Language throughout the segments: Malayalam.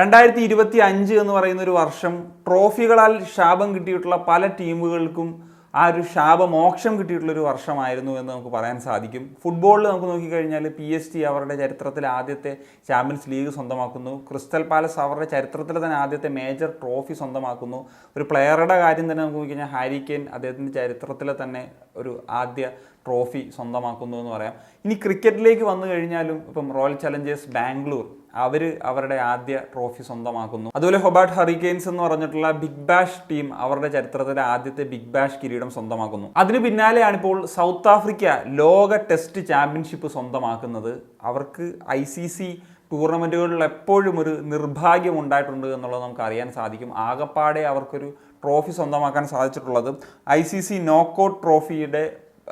2025 എന്ന് പറയുന്ന ഒരു വർഷം ട്രോഫികളാൽ ശാപം കിട്ടിയിട്ടുള്ള പല ടീമുകൾക്കും ആ ഒരു ശാപമോക്ഷം കിട്ടിയിട്ടുള്ളൊരു വർഷമായിരുന്നു എന്ന് നമുക്ക് പറയാൻ സാധിക്കും. ഫുട്ബോളിൽ നമുക്ക് നോക്കിക്കഴിഞ്ഞാൽ PSG അവരുടെ ചരിത്രത്തിൽ ആദ്യത്തെ ചാമ്പ്യൻസ് ലീഗ് സ്വന്തമാക്കുന്നു. ക്രിസ്റ്റൽ പാലസ് അവരുടെ ചരിത്രത്തിൽ തന്നെ ആദ്യത്തെ മേജർ ട്രോഫി സ്വന്തമാക്കുന്നു. ഒരു പ്ലെയറുടെ കാര്യം തന്നെ നമുക്ക് നോക്കിക്കഴിഞ്ഞാൽ ഹാരി കെയ്ൻ അദ്ദേഹത്തിൻ്റെ ചരിത്രത്തിലെ തന്നെ ഒരു ആദ്യ ട്രോഫി സ്വന്തമാക്കുന്നു എന്ന് പറയാം. ഇനി ക്രിക്കറ്റിലേക്ക് വന്നു കഴിഞ്ഞാലും ഇപ്പം റോയൽ ചലഞ്ചേഴ്സ് ബാംഗ്ലൂർ അവരുടെ ആദ്യ ട്രോഫി സ്വന്തമാക്കുന്നു. അതുപോലെ ഹൊബാർട്ട് ഹറിക്കെയിൻസ് എന്ന് പറഞ്ഞിട്ടുള്ള ബിഗ് ബാഷ് ടീം അവരുടെ ചരിത്രത്തിലെ ആദ്യത്തെ ബിഗ് ബാഷ് കിരീടം സ്വന്തമാക്കുന്നു. അതിന് പിന്നാലെയാണ് ഇപ്പോൾ സൗത്ത് ആഫ്രിക്ക ലോക ടെസ്റ്റ് ചാമ്പ്യൻഷിപ്പ് സ്വന്തമാക്കുന്നത്. അവർക്ക് ICC ടൂർണമെൻറ്റുകളിൽ എപ്പോഴും ഒരു നിർഭാഗ്യം ഉണ്ടായിട്ടുണ്ട് എന്നുള്ളത് നമുക്ക് അറിയാൻ സാധിക്കും. ആകപ്പാടെ അവർക്കൊരു ട്രോഫി സ്വന്തമാക്കാൻ സാധിച്ചിട്ടുള്ളത് ICC നോക്കൌട്ട് ട്രോഫിയുടെ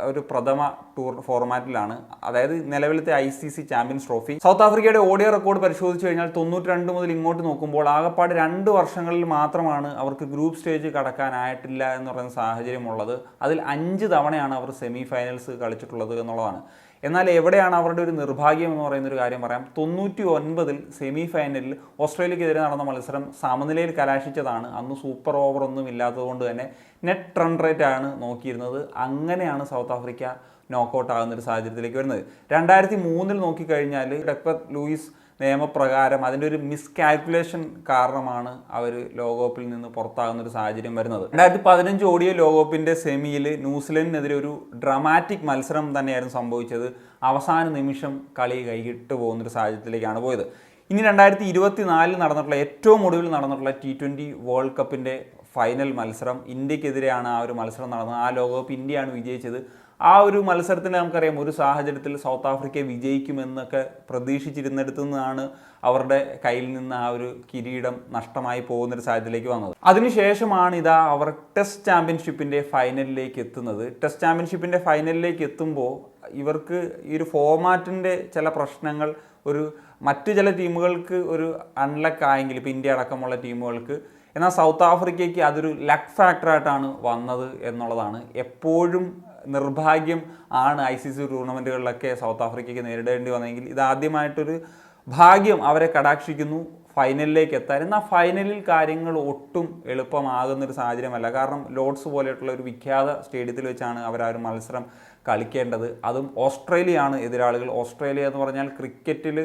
ഒരു പ്രഥമ ടൂർ ഫോർമാറ്റിലാണ്. അതായത് നിലവിലത്തെ ICC ചാമ്പ്യൻസ് ട്രോഫി. സൗത്ത് ആഫ്രിക്കയുടെ ODI റെക്കോർഡ് പരിശോധിച്ച് കഴിഞ്ഞാൽ 92 മുതൽ ഇങ്ങോട്ട് നോക്കുമ്പോൾ ആകപ്പാട് 2 വർഷങ്ങളിൽ മാത്രമാണ് അവർക്ക് ഗ്രൂപ്പ് സ്റ്റേജ് കടക്കാനായിട്ടില്ല എന്ന് പറയുന്ന സാഹചര്യമുള്ളത്. അതിൽ 5 തവണയാണ് അവർ സെമി ഫൈനൽസ് കളിച്ചിട്ടുള്ളത് എന്നുള്ളതാണ്. എന്നാൽ എവിടെയാണ് അവരുടെ ഒരു നിർഭാഗ്യം എന്ന് പറയുന്നൊരു കാര്യം പറയാം. 99 സെമി ഫൈനലിൽ ഓസ്ട്രേലിയക്കെതിരെ നടന്ന മത്സരം സമനിലയിൽ കലാശിച്ചതാണ്. അന്ന് സൂപ്പർ ഓവർ ഒന്നും ഇല്ലാത്തതുകൊണ്ട് തന്നെ നെറ്റ് റൺ റേറ്റ് ആണ് നോക്കിയിരുന്നത്. അങ്ങനെയാണ് സൗത്ത് ആഫ്രിക്ക നോക്കൗട്ട് ആകുന്ന ഒരു സാഹചര്യത്തിലേക്ക് വരുന്നത്. 2003 നോക്കിക്കഴിഞ്ഞാൽ ഡക്വർത്ത് ലൂയിസ് നിയമപ്രകാരം അതിൻ്റെ ഒരു മിസ്കാൽക്കുലേഷൻ കാരണമാണ് അവർ ലോകകപ്പിൽ നിന്ന് പുറത്താകുന്ന ഒരു സാഹചര്യം വരുന്നത്. 2015 ODI ലോകകപ്പിൻ്റെ സെമിയിൽ ന്യൂസിലൻഡിനെതിരെ ഒരു ഡ്രമാറ്റിക് മത്സരം തന്നെയായിരുന്നു സംഭവിച്ചത്. അവസാന നിമിഷം കളി കൈകിട്ട് പോകുന്നൊരു സാഹചര്യത്തിലേക്കാണ് പോയത്. ഇനി 2024 നടന്നിട്ടുള്ള ഏറ്റവും ഒടുവിൽ നടന്നിട്ടുള്ള T20 വേൾഡ് കപ്പിൻ്റെ ഫൈനൽ മത്സരം ഇന്ത്യക്കെതിരെയാണ് ആ ഒരു മത്സരം നടന്നത്. ആ ലോകകപ്പ് ഇന്ത്യയാണ് വിജയിച്ചത്. ആ ഒരു മത്സരത്തിൽ നമുക്കറിയാം ഒരു സാഹചര്യത്തിൽ സൗത്ത് ആഫ്രിക്ക വിജയിക്കുമെന്നൊക്കെ പ്രതീക്ഷിച്ചിരുന്നിടത്തു നിന്നാണ് അവരുടെ കയ്യിൽ നിന്ന് ആ ഒരു കിരീടം നഷ്ടമായി പോകുന്നൊരു സാഹചര്യത്തിലേക്ക് വന്നത്. അതിനുശേഷമാണ് അവർ ടെസ്റ്റ് ചാമ്പ്യൻഷിപ്പിൻ്റെ ഫൈനലിലേക്ക് എത്തുന്നത്. ടെസ്റ്റ് ചാമ്പ്യൻഷിപ്പിൻ്റെ ഫൈനലിലേക്ക് എത്തുമ്പോൾ ഇവർക്ക് ഈ ഒരു ഫോർമാറ്റിൻ്റെ ചില പ്രശ്നങ്ങൾ മറ്റു ചില ടീമുകൾക്ക് ഒരു അൺലക്ക് ആയെങ്കിൽ ഇപ്പോൾ ഇന്ത്യ അടക്കമുള്ള ടീമുകൾക്ക്, എന്നാൽ സൗത്ത് ആഫ്രിക്കയ്ക്ക് അതൊരു ലക്ക് ഫാക്ടറായിട്ടാണ് വന്നത് എന്നുള്ളതാണ്. എപ്പോഴും നിർഭാഗ്യം ആണ് ICC ടൂർണമെൻറ്റുകളിലൊക്കെ സൗത്ത് ആഫ്രിക്കയ്ക്ക് നേരിടേണ്ടി വന്നെങ്കിൽ ഇതാദ്യമായിട്ടൊരു ഭാഗ്യം അവരെ കടാക്ഷിക്കുന്നു ഫൈനലിലേക്ക് എത്താൻ. എന്നാൽ ഫൈനലിൽ കാര്യങ്ങൾ ഒട്ടും എളുപ്പമാകുന്നൊരു സാഹചര്യമല്ല. കാരണം ലോർഡ്സ് പോലെയുള്ള ഒരു വിഖ്യാത സ്റ്റേഡിയത്തിൽ വെച്ചാണ് അവർ ആ ഒരു മത്സരം കളിക്കേണ്ടത്. അതും ഓസ്ട്രേലിയയാണ് എതിരാളികൾ. ഓസ്ട്രേലിയ എന്ന് പറഞ്ഞാൽ ക്രിക്കറ്റിൽ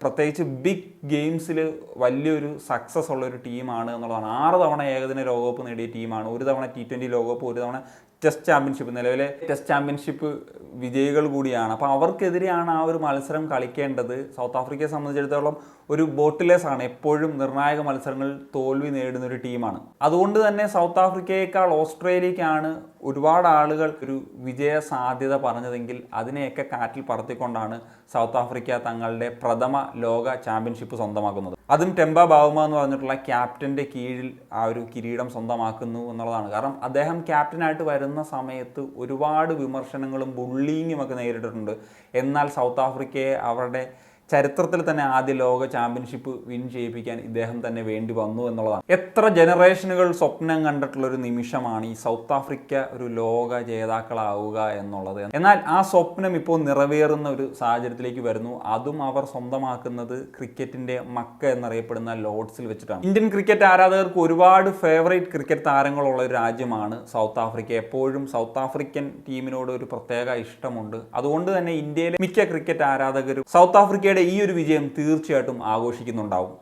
പ്രത്യേകിച്ച് ബിഗ് ഗെയിംസിൽ വലിയൊരു സക്സസ് ഉള്ളൊരു ടീമാണ് എന്നുള്ളതാണ്. 6 തവണ ഏകദിന ലോകകപ്പ് നേടിയ ടീമാണ്. 1 തവണ T20 ലോകകപ്പ്, 1 തവണ ടെസ്റ്റ് ചാമ്പ്യൻഷിപ്പ്, നിലവിലെ ടെസ്റ്റ് ചാമ്പ്യൻഷിപ്പ് വിജയികൾ കൂടിയാണ്. അപ്പോൾ അവർക്കെതിരെയാണ് ആ ഒരു മത്സരം കളിക്കേണ്ടത്. സൗത്ത് ആഫ്രിക്കയെ സംബന്ധിച്ചിടത്തോളം ഒരു ബോട്ടിലേഴ്സ് ആണ്. എപ്പോഴും നിർണായക മത്സരങ്ങളിൽ തോൽവി നേടുന്ന ഒരു ടീമാണ്. അതുകൊണ്ട് തന്നെ സൗത്ത് ആഫ്രിക്കയേക്കാൾ ഓസ്ട്രേലിയക്കാണ് ഒരുപാട് ആളുകൾ ഒരു വിജയ സാധ്യത പറഞ്ഞതെങ്കിൽ അതിനെയൊക്കെ കാറ്റിൽ പറത്തിക്കൊണ്ടാണ് സൗത്ത് ആഫ്രിക്ക തങ്ങളുടെ പ്രഥമ ലോക ചാമ്പ്യൻഷിപ്പ് സ്വന്തമാക്കുന്നത്. അതും ടെമ്പ ബാവുമ എന്ന് പറഞ്ഞിട്ടുള്ള ക്യാപ്റ്റൻ്റെ കീഴിൽ ആ ഒരു കിരീടം സ്വന്തമാക്കുന്നു എന്നുള്ളതാണ്. കാരണം അദ്ദേഹം ക്യാപ്റ്റനായിട്ട് വരുന്ന സമയത്ത് ഒരുപാട് വിമർശനങ്ങളും ബുള്ളിങ്ങും ഒക്കെ നേരിട്ടിട്ടുണ്ട്. എന്നാൽ സൗത്ത് ആഫ്രിക്കയെ അവരുടെ ചരിത്രത്തിൽ തന്നെ ആദ്യ ലോക ചാമ്പ്യൻഷിപ്പ് വിൻ ചെയ്യിപ്പിക്കാൻ ഇദ്ദേഹം തന്നെ വേണ്ടി വന്നു എന്നുള്ളതാണ്. എത്ര ജനറേഷനുകൾ സ്വപ്നം കണ്ടിട്ടുള്ളൊരു നിമിഷമാണ് ഈ സൗത്ത് ആഫ്രിക്ക ഒരു ലോക ജേതാക്കളാവുക എന്നുള്ളത്. എന്നാൽ ആ സ്വപ്നം ഇപ്പോൾ നിറവേറുന്ന ഒരു സാഹചര്യത്തിലേക്ക് വരുന്നു. അതും അവർ സ്വന്തമാക്കുന്നത് ക്രിക്കറ്റിൻ്റെ മക്ക എന്നറിയപ്പെടുന്ന ലോർഡ്സിൽ വെച്ചിട്ടാണ്. ഇന്ത്യൻ ക്രിക്കറ്റ് ആരാധകർക്ക് ഒരുപാട് ഫേവറേറ്റ് ക്രിക്കറ്റ് താരങ്ങളുള്ള ഒരു രാജ്യമാണ് സൗത്ത് ആഫ്രിക്ക. എപ്പോഴും സൗത്ത് ആഫ്രിക്കൻ ടീമിനോട് ഒരു പ്രത്യേക ഇഷ്ടമുണ്ട്. അതുകൊണ്ട് തന്നെ ഇന്ത്യയിലെ മിക്ക ക്രിക്കറ്റ് ആരാധകരും സൗത്ത് ആഫ്രിക്കയുടെ ഈ ഒരു വിജയം തീർച്ചയായിട്ടും ആഘോഷിക്കുന്നുണ്ടാവും.